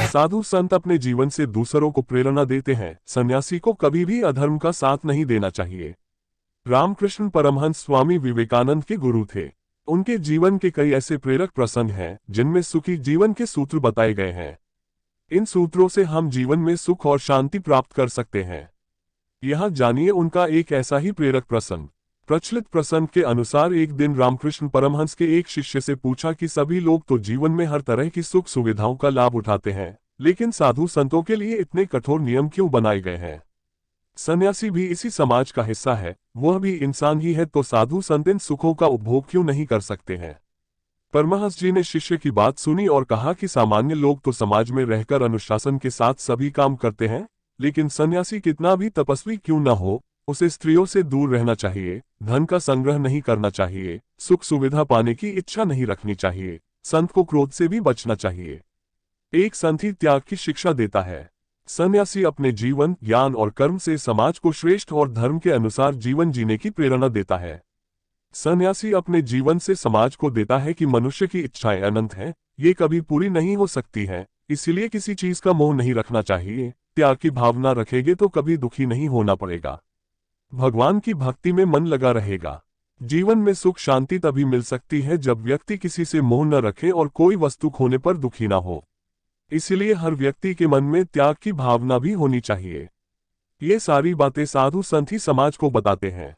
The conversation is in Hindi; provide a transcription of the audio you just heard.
साधु संत अपने जीवन से दूसरों को प्रेरणा देते हैं। सन्यासी को कभी भी अधर्म का साथ नहीं देना चाहिए। रामकृष्ण परमहंस स्वामी विवेकानंद के गुरु थे। उनके जीवन के कई ऐसे प्रेरक प्रसंग हैं जिनमें सुखी जीवन के सूत्र बताए गए हैं। इन सूत्रों से हम जीवन में सुख और शांति प्राप्त कर सकते हैं। यहाँ जानिए उनका एक ऐसा ही प्रेरक प्रसंग। प्रचलित प्रसंग के अनुसार एक दिन रामकृष्ण परमहंस के एक शिष्य से पूछा कि सभी लोग तो जीवन में हर तरह की सुख सुविधाओं का लाभ उठाते हैं, लेकिन साधु संतों के लिए इतने कठोर नियम क्यों बनाए गए हैं? सन्यासी भी इसी समाज का हिस्सा है, वह भी इंसान ही है, तो साधु संत इन सुखों का उपभोग क्यों नहीं कर सकते हैं? परमहंस जी ने शिष्य की बात सुनी और कहा कि सामान्य लोग तो समाज में रहकर अनुशासन के साथ सभी काम करते हैं, लेकिन सन्यासी कितना भी तपस्वी क्यों न हो, उसे स्त्रियों से दूर रहना चाहिए, धन का संग्रह नहीं करना चाहिए, सुख सुविधा पाने की इच्छा नहीं रखनी चाहिए, संत को क्रोध से भी बचना चाहिए। एक संत ही त्याग की शिक्षा देता है। सन्यासी अपने जीवन, ज्ञान और कर्म से समाज को श्रेष्ठ और धर्म के अनुसार जीवन जीने की प्रेरणा देता है। सन्यासी अपने जीवन से समाज को देता है कि मनुष्य की इच्छाएं अनंत हैं, ये कभी पूरी नहीं हो सकती हैं, इसलिए किसी चीज का मोह नहीं रखना चाहिए। त्याग की भावना रखेंगे तो कभी दुखी नहीं होना पड़ेगा। भगवान की भक्ति में मन लगा रहेगा। जीवन में सुख शांति तभी मिल सकती है जब व्यक्ति किसी से मोह न रखे और कोई वस्तु खोने पर दुखी ना हो। इसलिए हर व्यक्ति के मन में त्याग की भावना भी होनी चाहिए। ये सारी बातें साधु संत ही समाज को बताते हैं।